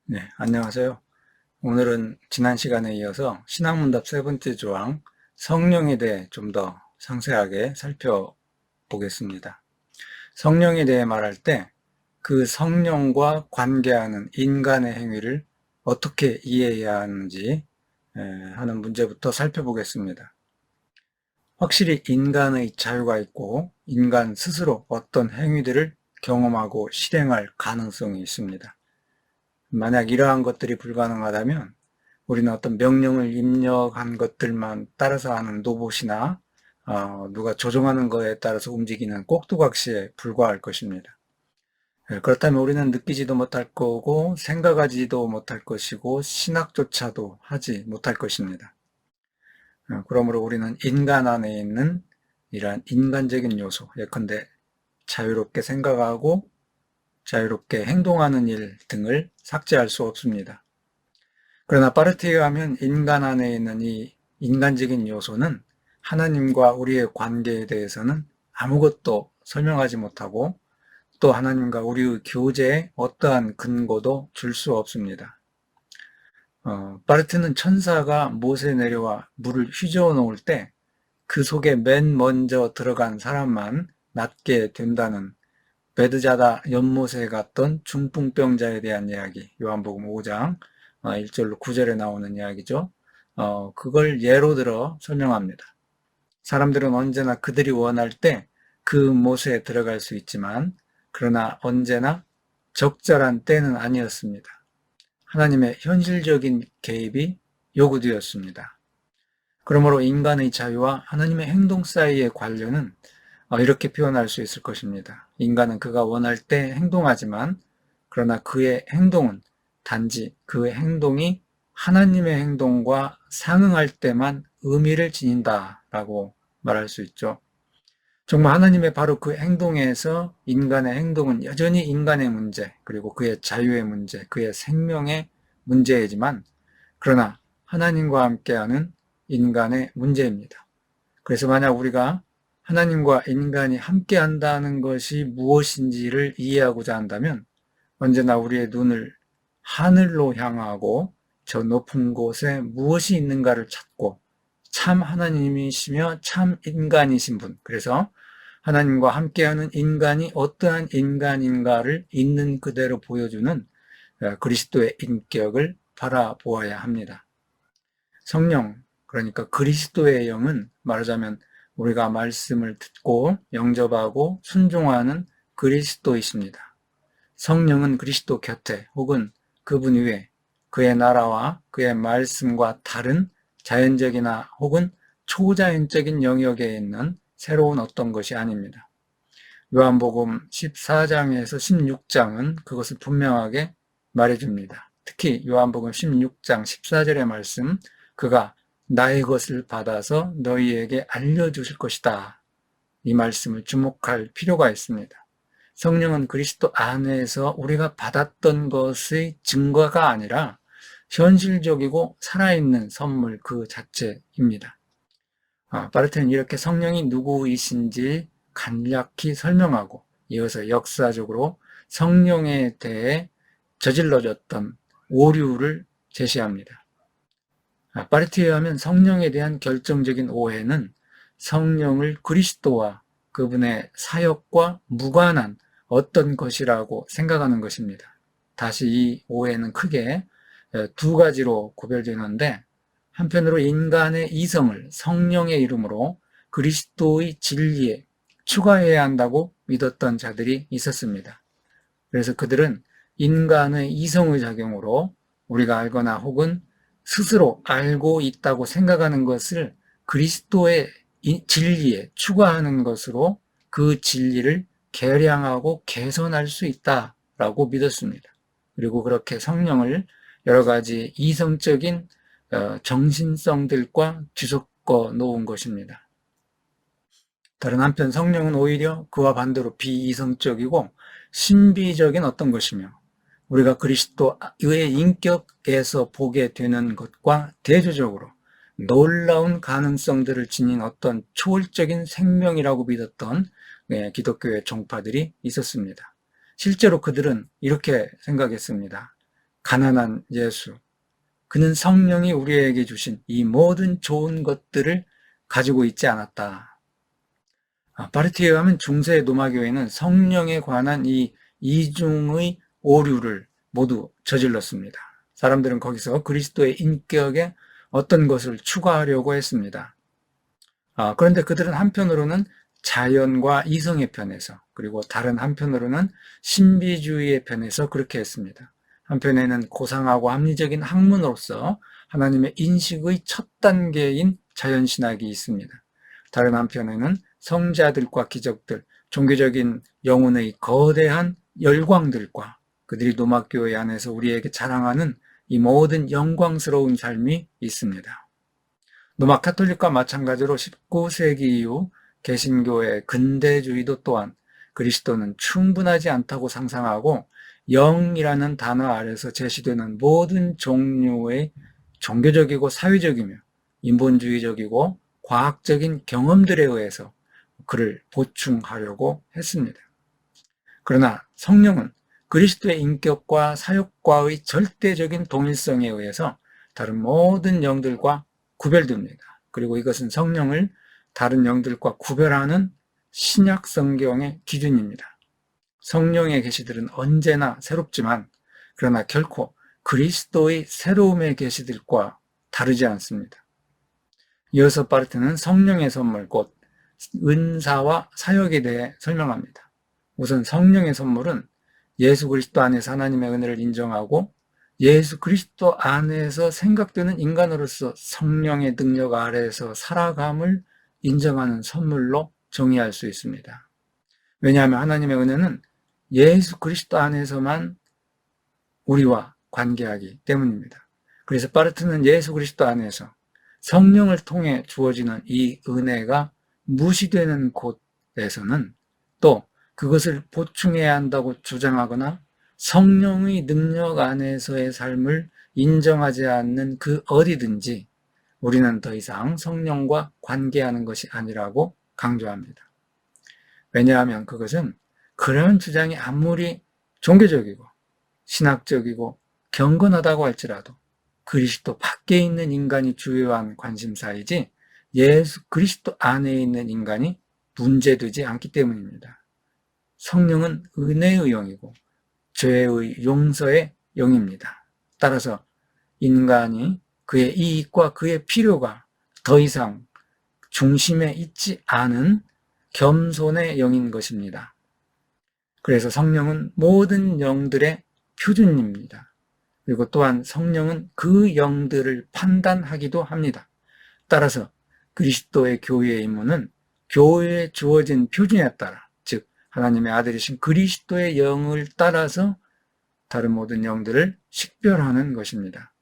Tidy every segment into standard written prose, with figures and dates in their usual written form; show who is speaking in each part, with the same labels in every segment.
Speaker 1: 네, 안녕하세요. 오늘은 지난 시간에 이어서 신학문답 세 번째 조항 성령에 대해 좀 더 상세하게 살펴보겠습니다. 성령에 대해 말할 때 그 성령과 관계하는 인간의 행위를 어떻게 이해해야 하는지 하는 문제부터 살펴보겠습니다. 확실히 인간의 자유가 있고 인간 스스로 어떤 행위들을 경험하고 실행할 가능성이 있습니다. 만약 이러한 것들이 불가능하다면 우리는 어떤 명령을 입력한 것들만 따라서 하는 로봇이나 누가 조종하는 거에 따라서 움직이는 꼭두각시에 불과할 것입니다. 그렇다면 우리는 느끼지도 못할 거고 생각하지도 못할 것이고 신학조차도 하지 못할 것입니다. 그러므로 우리는 인간 안에 있는 이러한 인간적인 요소, 예컨대 자유롭게 생각하고 자유롭게 행동하는 일 등을 삭제할 수 없습니다. 그러나 파르트에 의하면 인간 안에 있는 이 인간적인 요소는 하나님과 우리의 관계에 대해서는 아무것도 설명하지 못하고 또 하나님과 우리의 교제에 어떠한 근거도 줄 수 없습니다. 파르트는 천사가 못에 내려와 물을 휘저어 놓을 때 그 속에 맨 먼저 들어간 사람만 낫게 된다는 베드자다 연못에 갔던 중풍병자에 대한 이야기, 요한복음 5장 1절로 9절에 나오는 이야기죠. 그걸 예로 들어 설명합니다. 사람들은 언제나 그들이 원할 때 그 못에 들어갈 수 있지만 그러나 언제나 적절한 때는 아니었습니다. 하나님의 현실적인 개입이 요구되었습니다. 그러므로 인간의 자유와 하나님의 행동 사이의 관련은 이렇게 표현할 수 있을 것입니다. 인간은 그가 원할 때 행동하지만 그러나 그의 행동은 단지 그의 행동이 하나님의 행동과 상응할 때만 의미를 지닌다라고 말할 수 있죠. 정말 하나님의 바로 그 행동에서 인간의 행동은 여전히 인간의 문제, 그리고 그의 자유의 문제, 그의 생명의 문제이지만 그러나 하나님과 함께하는 인간의 문제입니다. 그래서 만약 우리가 하나님과 인간이 함께 한다는 것이 무엇인지를 이해하고자 한다면 언제나 우리의 눈을 하늘로 향하고 저 높은 곳에 무엇이 있는가를 찾고 참 하나님이시며 참 인간이신 분, 그래서 하나님과 함께하는 인간이 어떠한 인간인가를 있는 그대로 보여주는 그리스도의 인격을 바라보아야 합니다. 성령, 그러니까 그리스도의 영은 말하자면 우리가 말씀을 듣고 영접하고 순종하는 그리스도이십니다. 성령은 그리스도 곁에 혹은 그분 위에 그의 나라와 그의 말씀과 다른 자연적이나 혹은 초자연적인 영역에 있는 새로운 어떤 것이 아닙니다. 요한복음 14장에서 16장은 그것을 분명하게 말해줍니다. 특히 요한복음 16장 14절의 말씀, 그가 나의 것을 받아서 너희에게 알려주실 것이다. 이 말씀을 주목할 필요가 있습니다. 성령은 그리스도 안에서 우리가 받았던 것의 증거가 아니라 현실적이고 살아있는 선물 그 자체입니다. 파르테는 이렇게 성령이 누구이신지 간략히 설명하고 이어서 역사적으로 성령에 대해 저질러졌던 오류를 제시합니다. 파르티에 의하면 성령에 대한 결정적인 오해는 성령을 그리스도와 그분의 사역과 무관한 어떤 것이라고 생각하는 것입니다. 다시 이 오해는 크게 두 가지로 구별되는데 한편으로 인간의 이성을 성령의 이름으로 그리스도의 진리에 추가해야 한다고 믿었던 자들이 있었습니다. 그래서 그들은 인간의 이성의 작용으로 우리가 알거나 혹은 스스로 알고 있다고 생각하는 것을 그리스도의 진리에 추가하는 것으로 그 진리를 개량하고 개선할 수 있다라고 믿었습니다. 그리고 그렇게 성령을 여러 가지 이성적인 정신성들과 뒤섞어 놓은 것입니다. 다른 한편 성령은 오히려 그와 반대로 비이성적이고 신비적인 어떤 것이며 우리가 그리스도의 인격에서 보게 되는 것과 대조적으로 놀라운 가능성들을 지닌 어떤 초월적인 생명이라고 믿었던 기독교의 종파들이 있었습니다. 실제로 그들은 이렇게 생각했습니다. 가난한 예수, 그는 성령이 우리에게 주신 이 모든 좋은 것들을 가지고 있지 않았다. 파르티에 의하면 중세 로마교회는 성령에 관한 이 이중의 오류를 모두 저질렀습니다. 사람들은 거기서 그리스도의 인격에 어떤 것을 추가하려고 했습니다. 그런데 그들은 한편으로는 자연과 이성의 편에서, 그리고 다른 한편으로는 신비주의의 편에서 그렇게 했습니다. 한편에는 고상하고 합리적인 학문으로서 하나님의 인식의 첫 단계인 자연신학이 있습니다. 다른 한편에는 성자들과 기적들, 종교적인 영혼의 거대한 열광들과 그들이 로마교회 안에서 우리에게 자랑하는 이 모든 영광스러운 삶이 있습니다. 로마 카톨릭과 마찬가지로 19세기 이후 개신교의 근대주의도 또한 그리스도는 충분하지 않다고 상상하고 영이라는 단어 아래서 제시되는 모든 종류의 종교적이고 사회적이며 인본주의적이고 과학적인 경험들에 의해서 그를 보충하려고 했습니다. 그러나 성령은 그리스도의 인격과 사역과의 절대적인 동일성에 의해서 다른 모든 영들과 구별됩니다. 그리고 이것은 성령을 다른 영들과 구별하는 신약 성경의 기준입니다. 성령의 계시들은 언제나 새롭지만 그러나 결코 그리스도의 새로움의 계시들과 다르지 않습니다. 이어서 파르트는 성령의 선물, 곧 은사와 사역에 대해 설명합니다. 우선 성령의 선물은 예수 그리스도 안에서 하나님의 은혜를 인정하고 예수 그리스도 안에서 생각되는 인간으로서 성령의 능력 아래에서 살아감을 인정하는 선물로 정의할 수 있습니다. 왜냐하면 하나님의 은혜는 예수 그리스도 안에서만 우리와 관계하기 때문입니다. 그래서 파르트는 예수 그리스도 안에서 성령을 통해 주어지는 이 은혜가 무시되는 곳에서는 또 그것을 보충해야 한다고 주장하거나 성령의 능력 안에서의 삶을 인정하지 않는 그 어디든지 우리는 더 이상 성령과 관계하는 것이 아니라고 강조합니다. 왜냐하면 그것은 그런 주장이 아무리 종교적이고 신학적이고 경건하다고 할지라도 그리스도 밖에 있는 인간이 주요한 관심사이지 예수 그리스도 안에 있는 인간이 문제되지 않기 때문입니다. 성령은 은혜의 영이고 죄의 용서의 영입니다. 따라서 인간이 그의 이익과 그의 필요가 더 이상 중심에 있지 않은 겸손의 영인 것입니다. 그래서 성령은 모든 영들의 표준입니다. 그리고 또한 성령은 그 영들을 판단하기도 합니다. 따라서 그리스도의 교회의 임무는 교회에 주어진 표준에 따라, 즉 하나님의 아들이신 그리스도의 영을 따라서 다른 모든 영들을 식별하는 것입니다.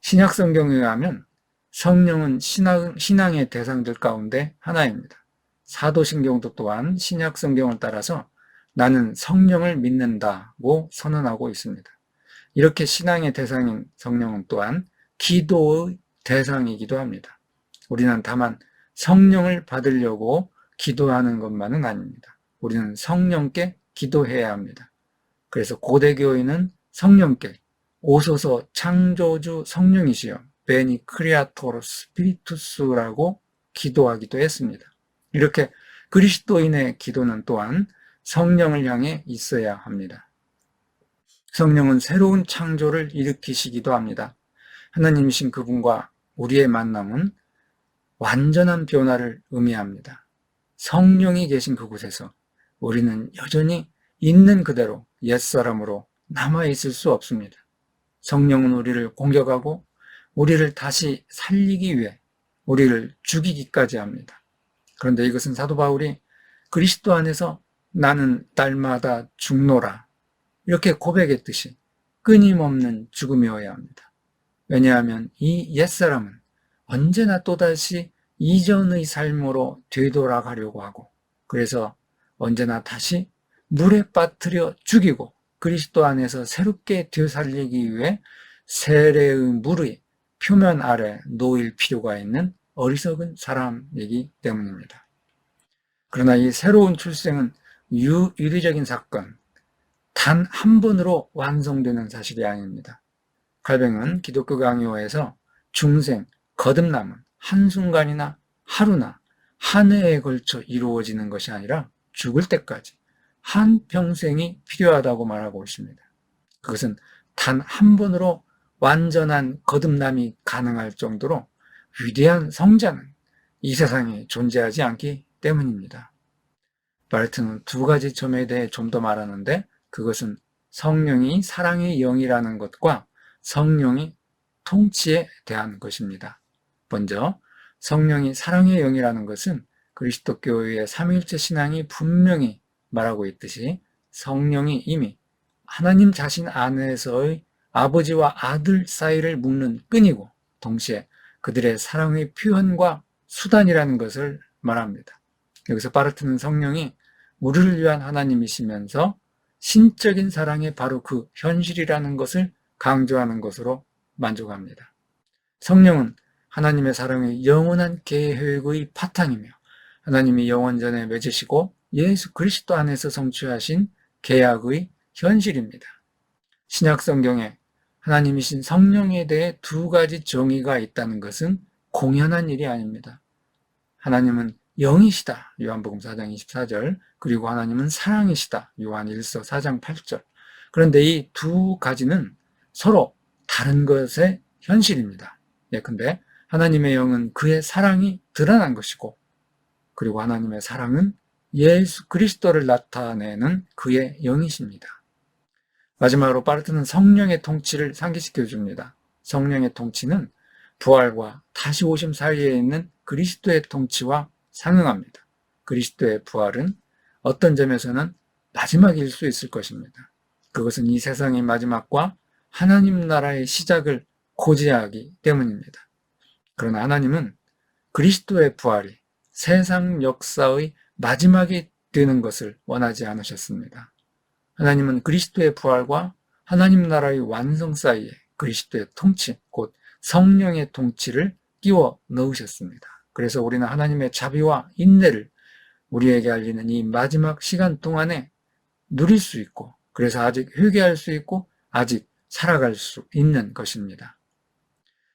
Speaker 1: 신약 성경에 의하면 성령은 신앙의 대상들 가운데 하나입니다. 사도신경도 또한 신약 성경을 따라서 나는 성령을 믿는다고 선언하고 있습니다. 이렇게 신앙의 대상인 성령은 또한 기도의 대상이기도 합니다. 우리는 다만 성령을 받으려고 기도하는 것만은 아닙니다. 우리는 성령께 기도해야 합니다. 그래서 고대교회는 성령께 오소서 창조주 성령이시여 베니 크리아토로 스피리투스라고 기도하기도 했습니다. 이렇게 그리스도인의 기도는 또한 성령을 향해 있어야 합니다. 성령은 새로운 창조를 일으키시기도 합니다. 하나님이신 그분과 우리의 만남은 완전한 변화를 의미합니다. 성령이 계신 그곳에서 우리는 여전히 있는 그대로 옛사람으로 남아있을 수 없습니다. 성령은 우리를 공격하고 우리를 다시 살리기 위해 우리를 죽이기까지 합니다. 그런데 이것은 사도 바울이 그리스도 안에서 나는 날마다 죽노라 이렇게 고백했듯이 끊임없는 죽음이어야 합니다. 왜냐하면 이 옛사람은 언제나 또다시 이전의 삶으로 되돌아가려고 하고 그래서 언제나 다시 물에 빠뜨려 죽이고 그리스도 안에서 새롭게 되살리기 위해 세례의 물의 표면 아래 놓일 필요가 있는 어리석은 사람이기 때문입니다. 그러나 이 새로운 출생은 유리적인 사건, 단 한 번으로 완성되는 사실이 아닙니다. 칼뱅은 기독교 강요에서 중생, 거듭남은 한순간이나 하루나 한 해에 걸쳐 이루어지는 것이 아니라 죽을 때까지 한 평생이 필요하다고 말하고 있습니다. 그것은 단 한 번으로 완전한 거듭남이 가능할 정도로 위대한 성자는 이 세상에 존재하지 않기 때문입니다. 바르트는 두 가지 점에 대해 좀 더 말하는데, 그것은 성령이 사랑의 영이라는 것과 성령이 통치에 대한 것입니다. 먼저 성령이 사랑의 영이라는 것은 그리스도교의 삼위일체 신앙이 분명히 말하고 있듯이 성령이 이미 하나님 자신 안에서의 아버지와 아들 사이를 묶는 끈이고 동시에 그들의 사랑의 표현과 수단이라는 것을 말합니다. 여기서 바르트는 성령이 우리를 위한 하나님이시면서 신적인 사랑의 바로 그 현실이라는 것을 강조하는 것으로 만족합니다. 성령은 하나님의 사랑의 영원한 계획의 바탕이며 하나님이 영원전에 맺으시고 예수 그리스도 안에서 성취하신 계약의 현실입니다. 신약 성경에 하나님이신 성령에 대해 두 가지 정의가 있다는 것은 공연한 일이 아닙니다. 하나님은 영이시다. 요한복음 4장 24절. 그리고 하나님은 사랑이시다. 요한 1서 4장 8절. 그런데 이 두 가지는 서로 다른 것의 현실입니다. 예컨대 하나님의 영은 그의 사랑이 드러난 것이고, 그리고 하나님의 사랑은 예수 그리스도를 나타내는 그의 영이십니다. 마지막으로 바르트는 성령의 통치를 상기시켜 줍니다. 성령의 통치는 부활과 다시 오심 사이에 있는 그리스도의 통치와 상응합니다. 그리스도의 부활은 어떤 점에서는 마지막일 수 있을 것입니다. 그것은 이 세상의 마지막과 하나님 나라의 시작을 고지하기 때문입니다. 그러나 하나님은 그리스도의 부활이 세상 역사의 마지막이 되는 것을 원하지 않으셨습니다. 하나님은 그리스도의 부활과 하나님 나라의 완성 사이에 그리스도의 통치, 곧 성령의 통치를 끼워 넣으셨습니다. 그래서 우리는 하나님의 자비와 인내를 우리에게 알리는 이 마지막 시간 동안에 누릴 수 있고, 그래서 아직 회개할 수 있고 아직 살아갈 수 있는 것입니다.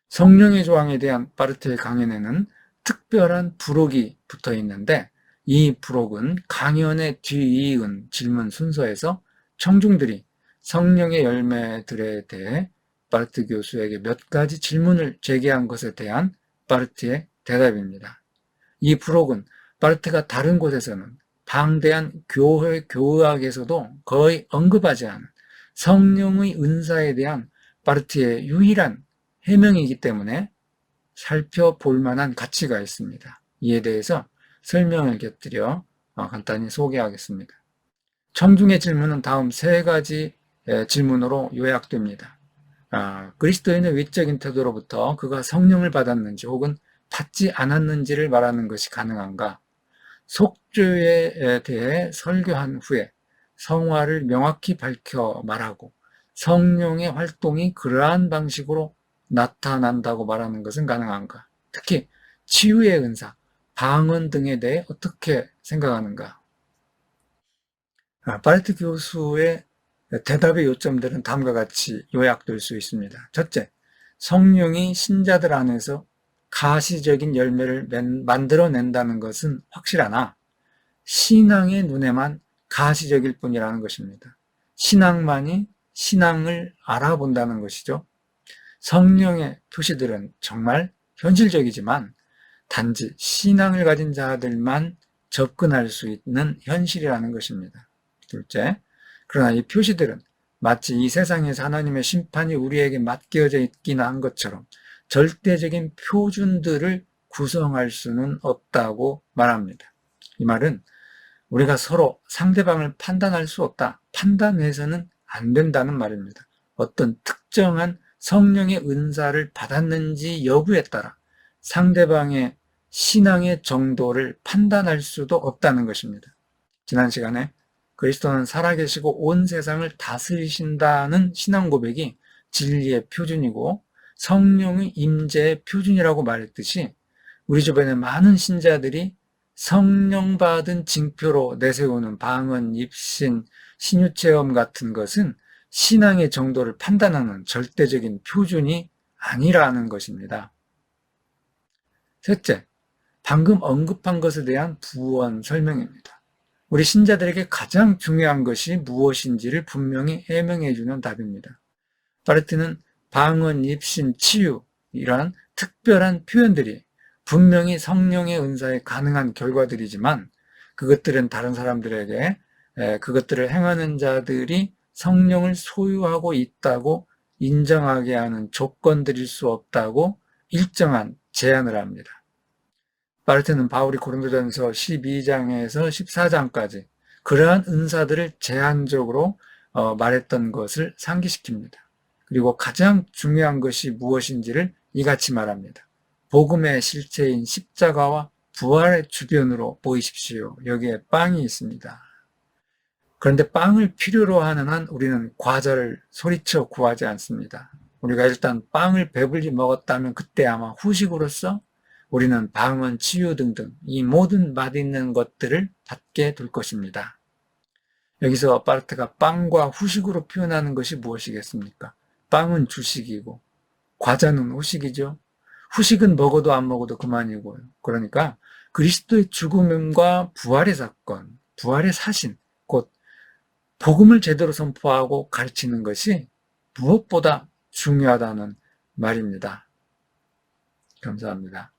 Speaker 1: 성령의 조항에 대한 바르트의 강연에는 특별한 부록이 붙어 있는데, 이 부록은 강연에 뒤이은 질문 순서에서 청중들이 성령의 열매들에 대해 바르트 교수에게 몇 가지 질문을 제기한 것에 대한 바르트의 대답입니다. 이 부록은 바르트가 다른 곳에서는 방대한 교회 교학에서도 거의 언급하지 않은 성령의 은사에 대한 바르트의 유일한 해명이기 때문에 살펴볼 만한 가치가 있습니다. 이에 대해서 설명을 곁들여 간단히 소개하겠습니다. 청중의 질문은 다음 세 가지 질문으로 요약됩니다. 그리스도인의 외적인 태도로부터 그가 성령을 받았는지 혹은 받지 않았는지를 말하는 것이 가능한가? 속죄에 대해 설교한 후에 성화를 명확히 밝혀 말하고 성령의 활동이 그러한 방식으로 나타난다고 말하는 것은 가능한가? 특히 치유의 은사, 방언 등에 대해 어떻게 생각하는가? 바르트 교수의 대답의 요점들은 다음과 같이 요약될 수 있습니다. 첫째, 성령이 신자들 안에서 가시적인 열매를 만들어낸다는 것은 확실하나 신앙의 눈에만 가시적일 뿐이라는 것입니다. 신앙만이 신앙을 알아본다는 것이죠. 성령의 표시들은 정말 현실적이지만 단지 신앙을 가진 자들만 접근할 수 있는 현실이라는 것입니다. 둘째, 그러나 이 표시들은 마치 이 세상에서 하나님의 심판이 우리에게 맡겨져 있긴 한 것처럼 절대적인 표준들을 구성할 수는 없다고 말합니다. 이 말은 우리가 서로 상대방을 판단할 수 없다, 판단해서는 안 된다는 말입니다. 어떤 특정한 성령의 은사를 받았는지 여부에 따라 상대방의 신앙의 정도를 판단할 수도 없다는 것입니다. 지난 시간에 그리스도는 살아계시고 온 세상을 다스리신다는 신앙 고백이 진리의 표준이고 성령의 임재의 표준이라고 말했듯이, 우리 주변에 많은 신자들이 성령 받은 징표로 내세우는 방언, 입신, 신유체험 같은 것은 신앙의 정도를 판단하는 절대적인 표준이 아니라는 것입니다. 셋째, 방금 언급한 것에 대한 부원 설명입니다. 우리 신자들에게 가장 중요한 것이 무엇인지를 분명히 해명해주는 답입니다. 바르트는 방언, 입신, 치유 이러한 특별한 표현들이 분명히 성령의 은사에 가능한 결과들이지만 그것들은 다른 사람들에게 그것들을 행하는 자들이 성령을 소유하고 있다고 인정하게 하는 조건들일 수 없다고 일정한 제안을 합니다. 바르트는 바울이 고린도전서 12장에서 14장까지 그러한 은사들을 제한적으로 말했던 것을 상기시킵니다. 그리고 가장 중요한 것이 무엇인지를 이같이 말합니다. 복음의 실체인 십자가와 부활의 주변으로 보이십시오. 여기에 빵이 있습니다. 그런데 빵을 필요로 하는 한 우리는 과자를 소리쳐 구하지 않습니다. 우리가 일단 빵을 배불리 먹었다면 그때 아마 후식으로서 우리는 방언, 치유 등등 이 모든 맛있는 것들을 받게 될 것입니다. 여기서 바르트가 빵과 후식으로 표현하는 것이 무엇이겠습니까? 빵은 주식이고 과자는 후식이죠. 후식은 먹어도 안 먹어도 그만이고요. 그러니까 그리스도의 죽음과 부활의 사건, 부활의 사신, 곧 복음을 제대로 선포하고 가르치는 것이 무엇보다 중요하다는 말입니다. 감사합니다.